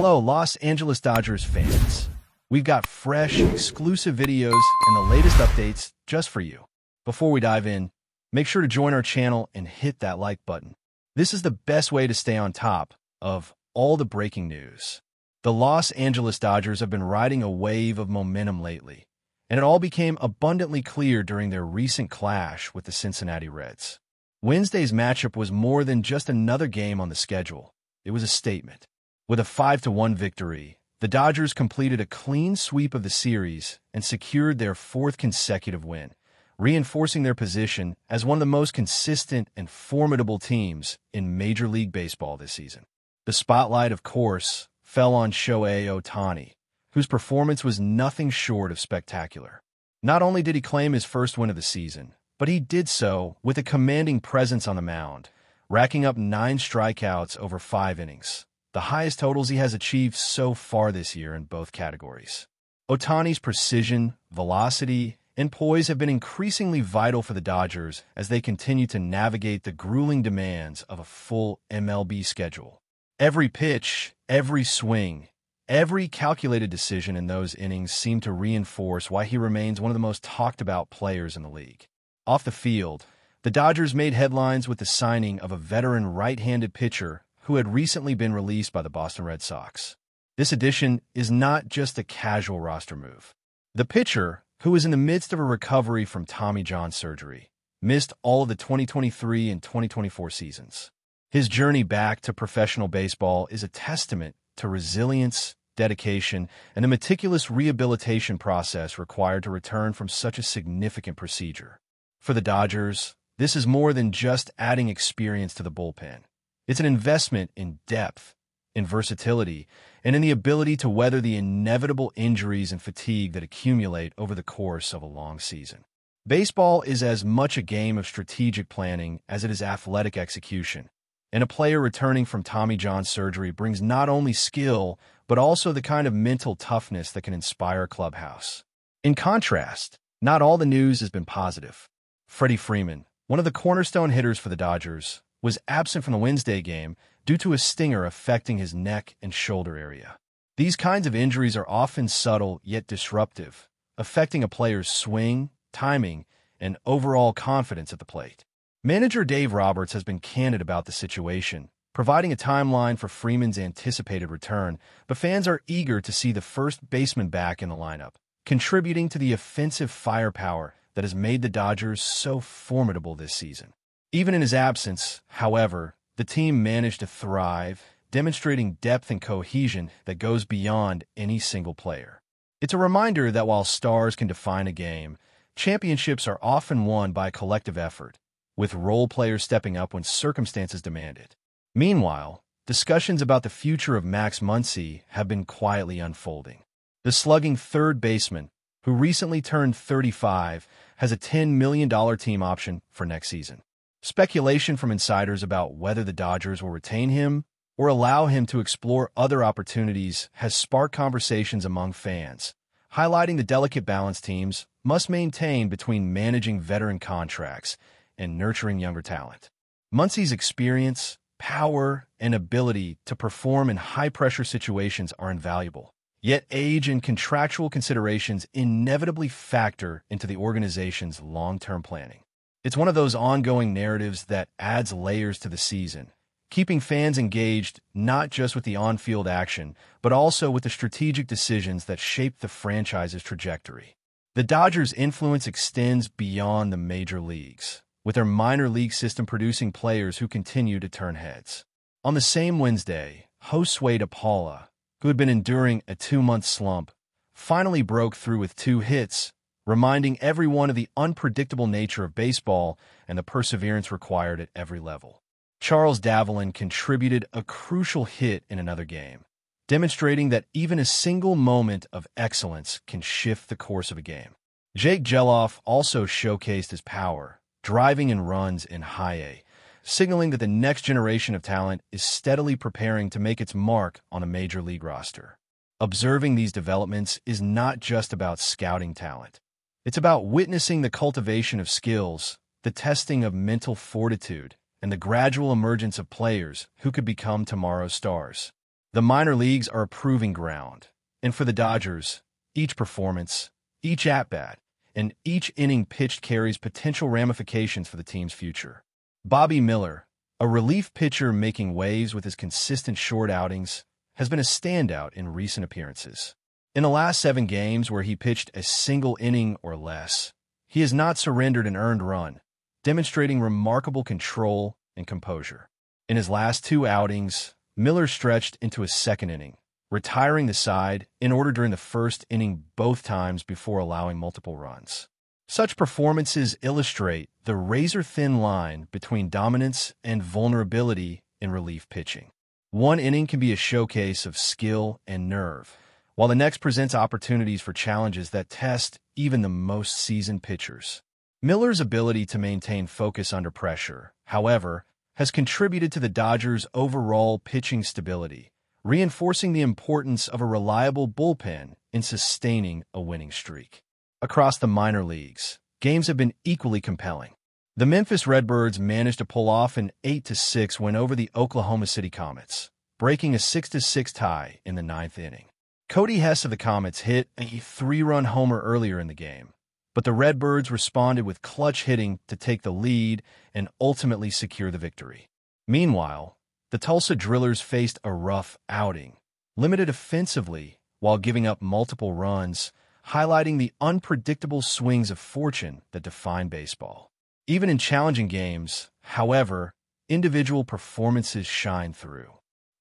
Hello, Los Angeles Dodgers fans. We've got fresh, exclusive videos and the latest updates just for you. Before we dive in, make sure to join our channel and hit that like button. This is the best way to stay on top of all the breaking news. The Los Angeles Dodgers have been riding a wave of momentum lately, and it all became abundantly clear during their recent clash with the Cincinnati Reds. Wednesday's matchup was more than just another game on the schedule. It was a statement. With a 5-1 victory, the Dodgers completed a clean sweep of the series and secured their fourth consecutive win, reinforcing their position as one of the most consistent and formidable teams in Major League Baseball this season. The spotlight, of course, fell on Shohei Ohtani, whose performance was nothing short of spectacular. Not only did he claim his first win of the season, but he did so with a commanding presence on the mound, racking up 9 strikeouts over 5 innings, the highest totals he has achieved so far this year in both categories. Ohtani's precision, velocity, and poise have been increasingly vital for the Dodgers as they continue to navigate the grueling demands of a full MLB schedule. Every pitch, every swing, every calculated decision in those innings seemed to reinforce why he remains one of the most talked-about players in the league. Off the field, the Dodgers made headlines with the signing of a veteran right-handed pitcher who had recently been released by the Boston Red Sox. This addition is not just a casual roster move. The pitcher, who is in the midst of a recovery from Tommy John surgery, missed all of the 2023 and 2024 seasons. His journey back to professional baseball is a testament to resilience, dedication, and the meticulous rehabilitation process required to return from such a significant procedure. For the Dodgers, this is more than just adding experience to the bullpen. It's an investment in depth, in versatility, and in the ability to weather the inevitable injuries and fatigue that accumulate over the course of a long season. Baseball is as much a game of strategic planning as it is athletic execution, and a player returning from Tommy John surgery brings not only skill, but also the kind of mental toughness that can inspire a clubhouse. In contrast, not all the news has been positive. Freddie Freeman, one of the cornerstone hitters for the Dodgers, was absent from the Wednesday game due to a stinger affecting his neck and shoulder area. These kinds of injuries are often subtle yet disruptive, affecting a player's swing, timing, and overall confidence at the plate. Manager Dave Roberts has been candid about the situation, providing a timeline for Freeman's anticipated return, but fans are eager to see the first baseman back in the lineup, contributing to the offensive firepower that has made the Dodgers so formidable this season. Even in his absence, however, the team managed to thrive, demonstrating depth and cohesion that goes beyond any single player. It's a reminder that while stars can define a game, championships are often won by a collective effort, with role players stepping up when circumstances demand it. Meanwhile, discussions about the future of Max Muncy have been quietly unfolding. The slugging third baseman, who recently turned 35, has a $10 million team option for next season. Speculation from insiders about whether the Dodgers will retain him or allow him to explore other opportunities has sparked conversations among fans, highlighting the delicate balance teams must maintain between managing veteran contracts and nurturing younger talent. Muncy's experience, power, and ability to perform in high-pressure situations are invaluable. Yet age and contractual considerations inevitably factor into the organization's long-term planning. It's one of those ongoing narratives that adds layers to the season, keeping fans engaged not just with the on-field action, but also with the strategic decisions that shape the franchise's trajectory. The Dodgers' influence extends beyond the major leagues, with their minor league system producing players who continue to turn heads. On the same Wednesday, Josue De Paula, who had been enduring a 2-month slump, finally broke through with 2 hits, reminding everyone of the unpredictable nature of baseball and the perseverance required at every level. Charles Davalin contributed a crucial hit in another game, demonstrating that even a single moment of excellence can shift the course of a game. Jake Gelof also showcased his power, driving in runs in high A, signaling that the next generation of talent is steadily preparing to make its mark on a major league roster. Observing these developments is not just about scouting talent. It's about witnessing the cultivation of skills, the testing of mental fortitude, and the gradual emergence of players who could become tomorrow's stars. The minor leagues are a proving ground, and for the Dodgers, each performance, each at-bat, and each inning pitched carries potential ramifications for the team's future. Bobby Miller, a relief pitcher making waves with his consistent short outings, has been a standout in recent appearances. In the last 7 games where he pitched a single inning or less, he has not surrendered an earned run, demonstrating remarkable control and composure. In his last 2 outings, Miller stretched into his second inning, retiring the side in order during the first inning both times before allowing multiple runs. Such performances illustrate the razor-thin line between dominance and vulnerability in relief pitching. One inning can be a showcase of skill and nerve, while the next presents opportunities for challenges that test even the most seasoned pitchers. Miller's ability to maintain focus under pressure, however, has contributed to the Dodgers' overall pitching stability, reinforcing the importance of a reliable bullpen in sustaining a winning streak. Across the minor leagues, games have been equally compelling. The Memphis Redbirds managed to pull off an 8-6 win over the Oklahoma City Comets, breaking a 6-6 tie in the 9th inning. Cody Hess of the Comets hit a 3-run homer earlier in the game, but the Redbirds responded with clutch hitting to take the lead and ultimately secure the victory. Meanwhile, the Tulsa Drillers faced a rough outing, limited offensively while giving up multiple runs, highlighting the unpredictable swings of fortune that define baseball. Even in challenging games, however, individual performances shine through.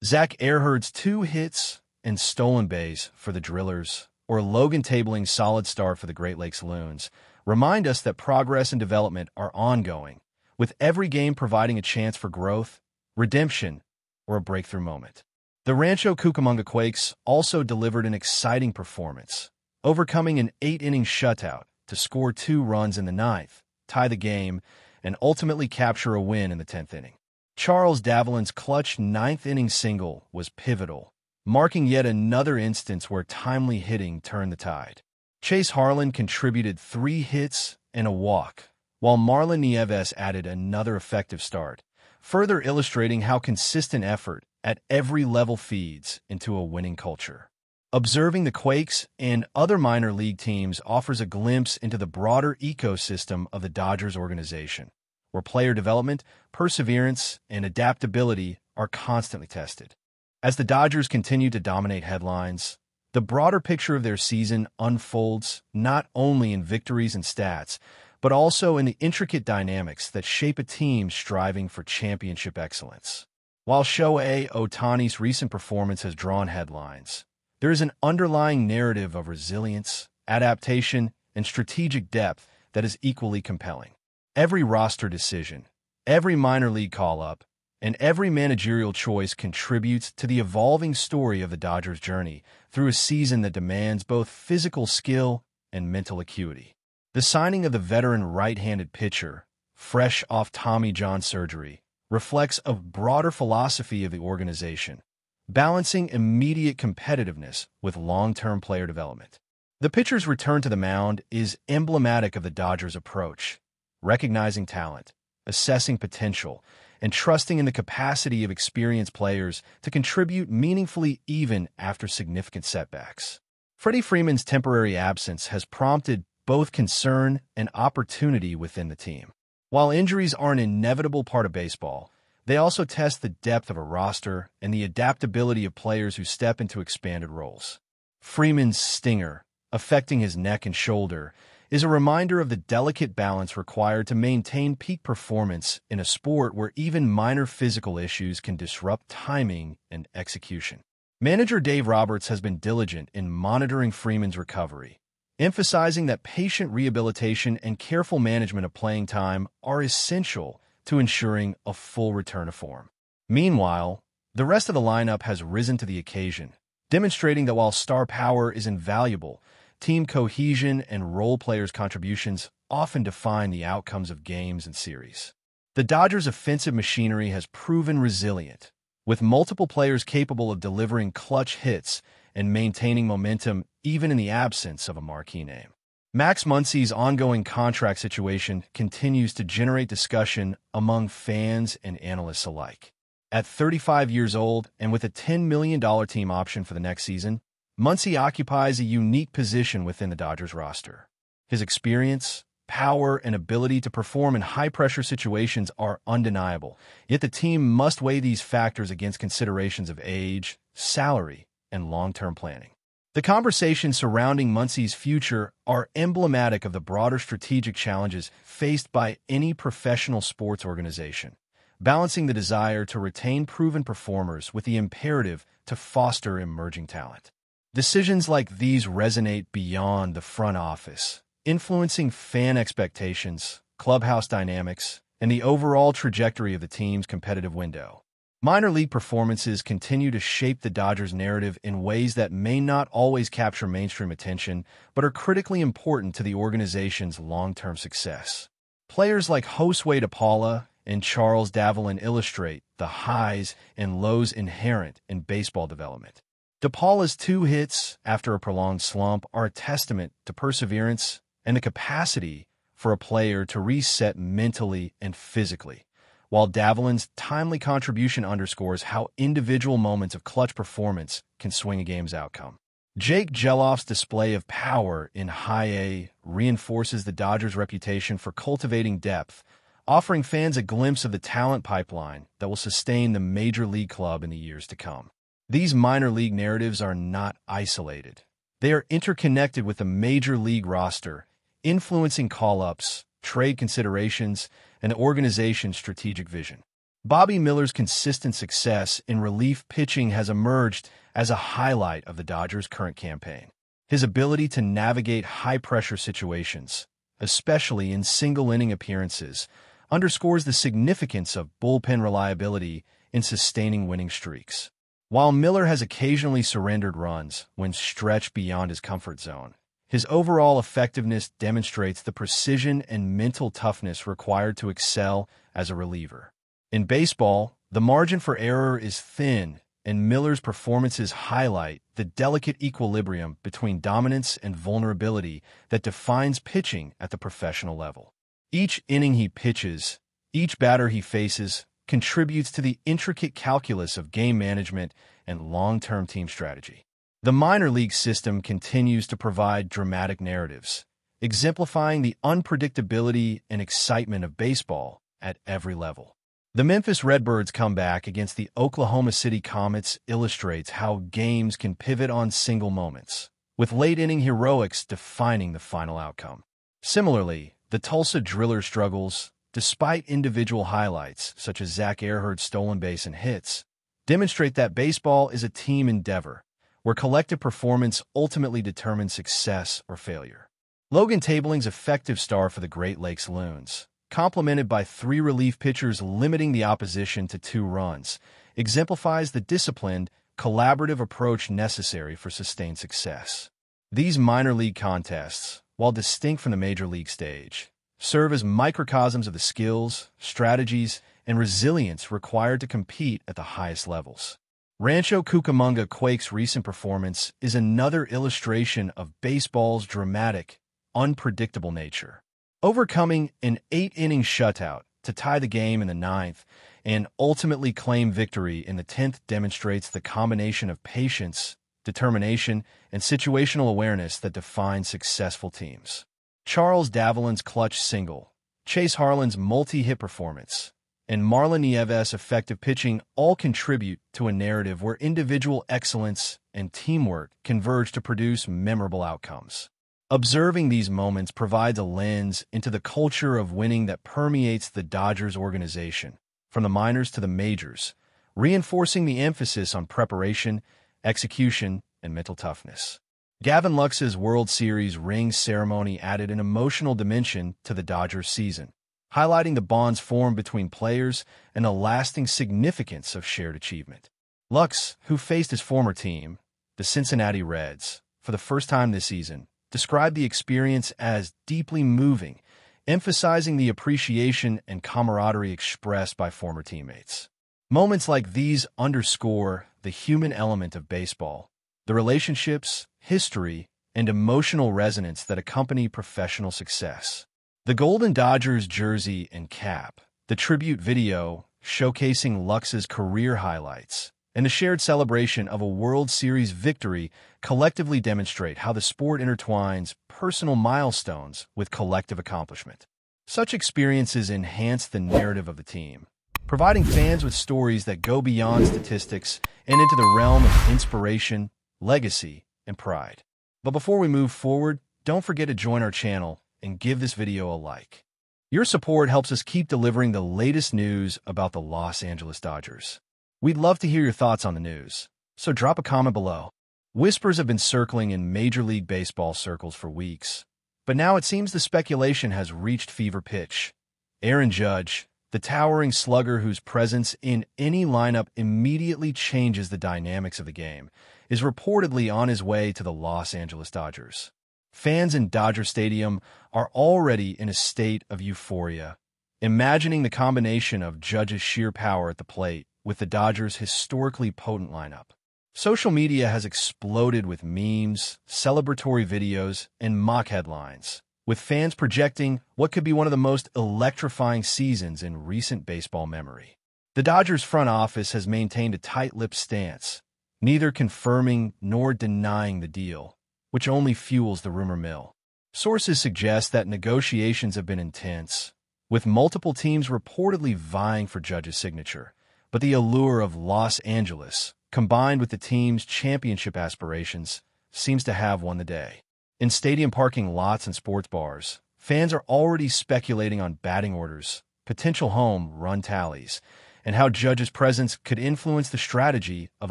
Zach Earhart's 2 hits and stolen base for the Drillers, or Logan Tabling's solid start for the Great Lakes Loons, remind us that progress and development are ongoing, with every game providing a chance for growth, redemption, or a breakthrough moment. The Rancho Cucamonga Quakes also delivered an exciting performance, overcoming an 8-inning shutout to score 2 runs in the 9th, tie the game, and ultimately capture a win in the 10th inning. Charles Davelin's clutch 9th-inning single was pivotal, marking yet another instance where timely hitting turned the tide. Chase Harlan contributed 3 hits and a walk, while Marlon Nieves added another effective start, further illustrating how consistent effort at every level feeds into a winning culture. Observing the Quakes and other minor league teams offers a glimpse into the broader ecosystem of the Dodgers organization, where player development, perseverance, and adaptability are constantly tested. As the Dodgers continue to dominate headlines, the broader picture of their season unfolds not only in victories and stats, but also in the intricate dynamics that shape a team striving for championship excellence. While Shohei Ohtani's recent performance has drawn headlines, there is an underlying narrative of resilience, adaptation, and strategic depth that is equally compelling. Every roster decision, every minor league call-up, and every managerial choice contributes to the evolving story of the Dodgers' journey through a season that demands both physical skill and mental acuity. The signing of the veteran right-handed pitcher, fresh off Tommy John surgery, reflects a broader philosophy of the organization, balancing immediate competitiveness with long-term player development. The pitcher's return to the mound is emblematic of the Dodgers' approach, recognizing talent, assessing potential, and trusting in the capacity of experienced players to contribute meaningfully even after significant setbacks. Freddie Freeman's temporary absence has prompted both concern and opportunity within the team. While injuries are an inevitable part of baseball, they also test the depth of a roster and the adaptability of players who step into expanded roles. Freeman's stinger, affecting his neck and shoulder, is a reminder of the delicate balance required to maintain peak performance in a sport where even minor physical issues can disrupt timing and execution. Manager Dave Roberts has been diligent in monitoring Freeman's recovery, emphasizing that patient rehabilitation and careful management of playing time are essential to ensuring a full return to form. Meanwhile, the rest of the lineup has risen to the occasion, demonstrating that while star power is invaluable, team cohesion and role players' contributions often define the outcomes of games and series. The Dodgers' offensive machinery has proven resilient, with multiple players capable of delivering clutch hits and maintaining momentum even in the absence of a marquee name. Max Muncy's ongoing contract situation continues to generate discussion among fans and analysts alike. At 35 years old and with a $10 million team option for the next season, Muncy occupies a unique position within the Dodgers roster. His experience, power, and ability to perform in high-pressure situations are undeniable, yet the team must weigh these factors against considerations of age, salary, and long-term planning. The conversations surrounding Muncy's future are emblematic of the broader strategic challenges faced by any professional sports organization, balancing the desire to retain proven performers with the imperative to foster emerging talent. Decisions like these resonate beyond the front office, influencing fan expectations, clubhouse dynamics, and the overall trajectory of the team's competitive window. Minor league performances continue to shape the Dodgers' narrative in ways that may not always capture mainstream attention, but are critically important to the organization's long-term success. Players like Josue DePaula and Charles Davalin illustrate the highs and lows inherent in baseball development. DePaula's 2 hits after a prolonged slump are a testament to perseverance and the capacity for a player to reset mentally and physically, while Davalin's timely contribution underscores how individual moments of clutch performance can swing a game's outcome. Jake Geloff's display of power in High A reinforces the Dodgers' reputation for cultivating depth, offering fans a glimpse of the talent pipeline that will sustain the major league club in the years to come. These minor league narratives are not isolated. They are interconnected with the major league roster, influencing call-ups, trade considerations, and the organization's strategic vision. Bobby Miller's consistent success in relief pitching has emerged as a highlight of the Dodgers' current campaign. His ability to navigate high-pressure situations, especially in single-inning appearances, underscores the significance of bullpen reliability in sustaining winning streaks. While Miller has occasionally surrendered runs when stretched beyond his comfort zone, his overall effectiveness demonstrates the precision and mental toughness required to excel as a reliever. In baseball, the margin for error is thin, and Miller's performances highlight the delicate equilibrium between dominance and vulnerability that defines pitching at the professional level. Each inning he pitches, each batter he faces, contributes to the intricate calculus of game management and long-term team strategy. The minor league system continues to provide dramatic narratives, exemplifying the unpredictability and excitement of baseball at every level. The Memphis Redbirds' comeback against the Oklahoma City Comets illustrates how games can pivot on single moments, with late-inning heroics defining the final outcome. Similarly, the Tulsa Drillers' struggles, despite individual highlights such as Zach Earhart's stolen base and hits, demonstrate that baseball is a team endeavor, where collective performance ultimately determines success or failure. Logan Tabling's effective start for the Great Lakes Loons, complemented by 3 relief pitchers limiting the opposition to 2 runs, exemplifies the disciplined, collaborative approach necessary for sustained success. These minor league contests, while distinct from the major league stage, serve as microcosms of the skills, strategies, and resilience required to compete at the highest levels. Rancho Cucamonga Quake's recent performance is another illustration of baseball's dramatic, unpredictable nature. Overcoming an 8-inning shutout to tie the game in the 9th and ultimately claim victory in the 10th demonstrates the combination of patience, determination, and situational awareness that defines successful teams. Charles Davalin's clutch single, Chase Harlan's multi-hit performance, and Marlon Nieves' effective pitching all contribute to a narrative where individual excellence and teamwork converge to produce memorable outcomes. Observing these moments provides a lens into the culture of winning that permeates the Dodgers organization, from the minors to the majors, reinforcing the emphasis on preparation, execution, and mental toughness. Gavin Lux's World Series ring ceremony added an emotional dimension to the Dodgers season, highlighting the bonds formed between players and the lasting significance of shared achievement. Lux, who faced his former team, the Cincinnati Reds, for the first time this season, described the experience as deeply moving, emphasizing the appreciation and camaraderie expressed by former teammates. Moments like these underscore the human element of baseball, the relationships, history, and emotional resonance that accompany professional success. The Golden Dodgers jersey and cap, the tribute video, showcasing Lux's career highlights, and the shared celebration of a World Series victory collectively demonstrate how the sport intertwines personal milestones with collective accomplishment. Such experiences enhance the narrative of the team, providing fans with stories that go beyond statistics and into the realm of inspiration, legacy, and pride. But before we move forward, don't forget to join our channel and give this video a like. Your support helps us keep delivering the latest news about the Los Angeles Dodgers. We'd love to hear your thoughts on the news, so drop a comment below. Whispers have been circling in Major League Baseball circles for weeks, but now it seems the speculation has reached fever pitch. Aaron Judge, the towering slugger whose presence in any lineup immediately changes the dynamics of the game, is reportedly on his way to the Los Angeles Dodgers. Fans in Dodger Stadium are already in a state of euphoria, imagining the combination of Judge's sheer power at the plate with the Dodgers' historically potent lineup. Social media has exploded with memes, celebratory videos, and mock headlines, with fans projecting what could be one of the most electrifying seasons in recent baseball memory. The Dodgers front office has maintained a tight-lipped stance, neither confirming nor denying the deal, which only fuels the rumor mill. Sources suggest that negotiations have been intense, with multiple teams reportedly vying for Judge's signature, but the allure of Los Angeles, combined with the team's championship aspirations, seems to have won the day. In stadium parking lots and sports bars, fans are already speculating on batting orders, potential home run tallies, and how Judge's presence could influence the strategy of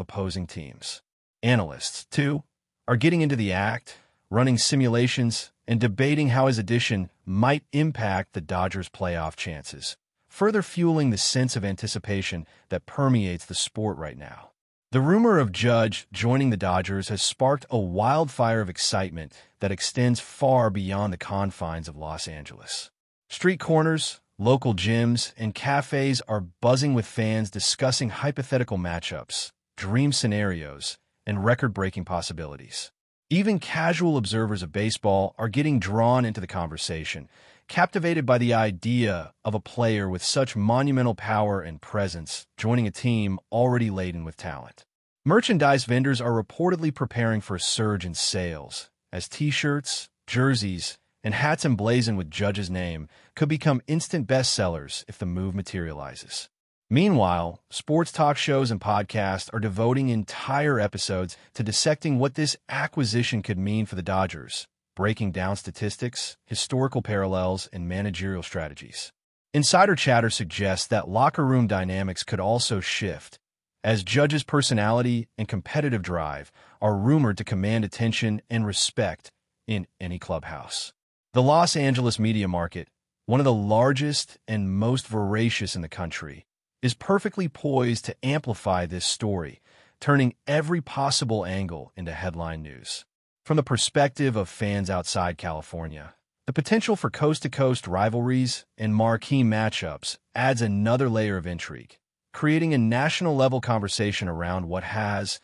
opposing teams. Analysts, too, are getting into the act, running simulations, and debating how his addition might impact the Dodgers' playoff chances, further fueling the sense of anticipation that permeates the sport right now. The rumor of Judge joining the Dodgers has sparked a wildfire of excitement that extends far beyond the confines of Los Angeles. Street corners, local gyms, and cafes are buzzing with fans discussing hypothetical matchups, dream scenarios, and record-breaking possibilities. Even casual observers of baseball are getting drawn into the conversation, captivated by the idea of a player with such monumental power and presence joining a team already laden with talent. Merchandise vendors are reportedly preparing for a surge in sales, as t-shirts, jerseys, and hats emblazoned with Judge's name could become instant bestsellers if the move materializes. Meanwhile, sports talk shows and podcasts are devoting entire episodes to dissecting what this acquisition could mean for the Dodgers, breaking down statistics, historical parallels, and managerial strategies. Insider chatter suggests that locker room dynamics could also shift, as Judge's personality and competitive drive are rumored to command attention and respect in any clubhouse. The Los Angeles media market, one of the largest and most voracious in the country, is perfectly poised to amplify this story, turning every possible angle into headline news. From the perspective of fans outside California, the potential for coast-to-coast rivalries and marquee matchups adds another layer of intrigue, creating a national-level conversation around what has,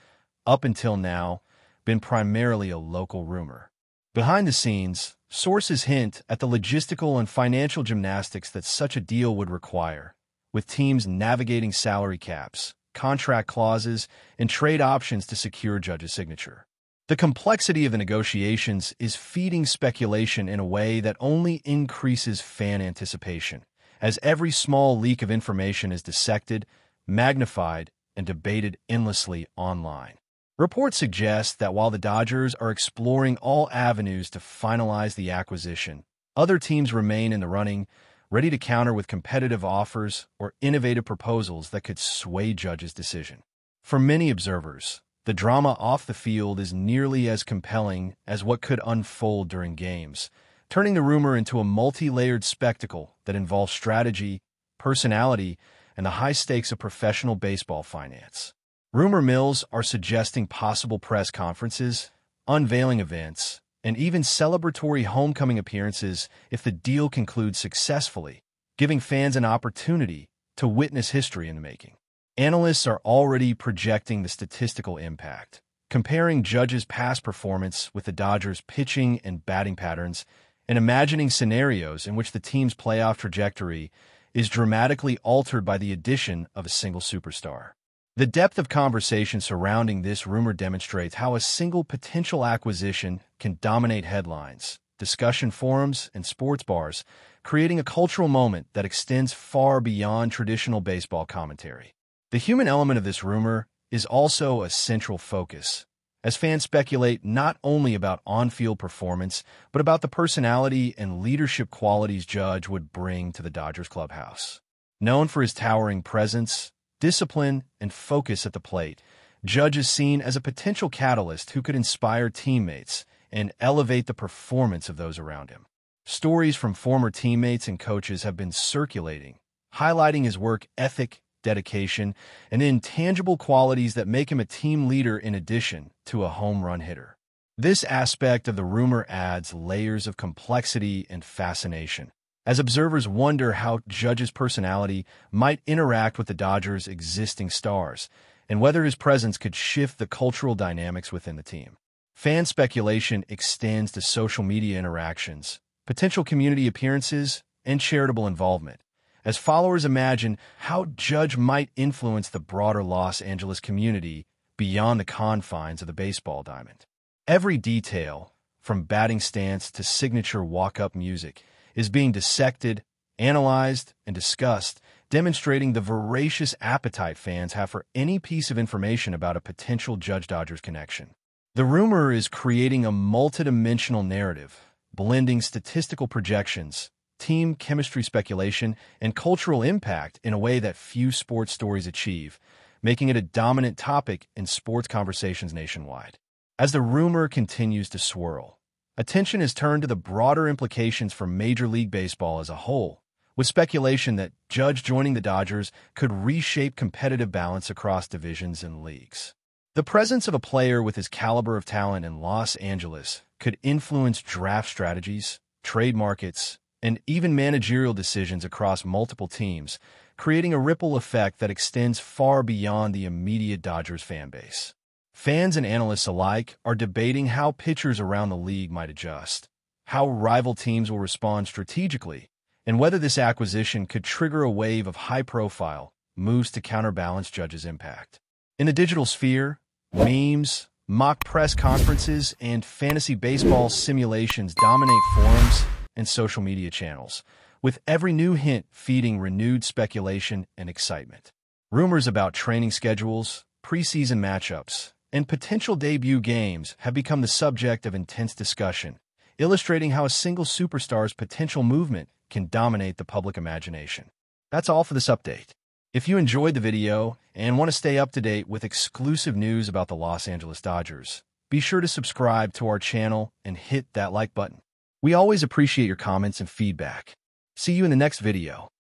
up until now, been primarily a local rumor. Behind the scenes, sources hint at the logistical and financial gymnastics that such a deal would require, with teams navigating salary caps, contract clauses, and trade options to secure Judge's signature. The complexity of the negotiations is feeding speculation in a way that only increases fan anticipation, as every small leak of information is dissected, magnified, and debated endlessly online. Reports suggest that while the Dodgers are exploring all avenues to finalize the acquisition, other teams remain in the running, ready to counter with competitive offers or innovative proposals that could sway Judge's decision. For many observers, the drama off the field is nearly as compelling as what could unfold during games, turning the rumor into a multi-layered spectacle that involves strategy, personality, and the high stakes of professional baseball finance. Rumor mills are suggesting possible press conferences, unveiling events, and even celebratory homecoming appearances if the deal concludes successfully, giving fans an opportunity to witness history in the making. Analysts are already projecting the statistical impact, comparing Judge's past performance with the Dodgers' pitching and batting patterns, and imagining scenarios in which the team's playoff trajectory is dramatically altered by the addition of a single superstar. The depth of conversation surrounding this rumor demonstrates how a single potential acquisition can dominate headlines, discussion forums, and sports bars, creating a cultural moment that extends far beyond traditional baseball commentary. The human element of this rumor is also a central focus, as fans speculate not only about on-field performance, but about the personality and leadership qualities Judge would bring to the Dodgers clubhouse. Known for his towering presence, discipline, and focus at the plate, Judge is seen as a potential catalyst who could inspire teammates and elevate the performance of those around him. Stories from former teammates and coaches have been circulating, highlighting his work ethic, dedication, and intangible qualities that make him a team leader in addition to a home run hitter. This aspect of the rumor adds layers of complexity and fascination, as observers wonder how Judge's personality might interact with the Dodgers' existing stars, and whether his presence could shift the cultural dynamics within the team. Fan speculation extends to social media interactions, potential community appearances, and charitable involvement, as followers imagine how Judge might influence the broader Los Angeles community beyond the confines of the baseball diamond. Every detail, from batting stance to signature walk-up music, is being dissected, analyzed, and discussed, demonstrating the voracious appetite fans have for any piece of information about a potential Judge-Dodgers connection. The rumor is creating a multidimensional narrative, blending statistical projections, team chemistry speculation, and cultural impact in a way that few sports stories achieve, making it a dominant topic in sports conversations nationwide. As the rumor continues to swirl, attention is turned to the broader implications for Major League Baseball as a whole, with speculation that Judge joining the Dodgers could reshape competitive balance across divisions and leagues. The presence of a player with his caliber of talent in Los Angeles could influence draft strategies, trade markets, and even managerial decisions across multiple teams, creating a ripple effect that extends far beyond the immediate Dodgers fan base. Fans and analysts alike are debating how pitchers around the league might adjust, how rival teams will respond strategically, and whether this acquisition could trigger a wave of high-profile moves to counterbalance Judge's impact. In the digital sphere, memes, mock press conferences, and fantasy baseball simulations dominate forums and social media channels, with every new hint feeding renewed speculation and excitement. Rumors about training schedules, preseason matchups, and potential debut games have become the subject of intense discussion, illustrating how a single superstar's potential movement can dominate the public imagination. That's all for this update. If you enjoyed the video and want to stay up to date with exclusive news about the Los Angeles Dodgers, be sure to subscribe to our channel and hit that like button. We always appreciate your comments and feedback. See you in the next video.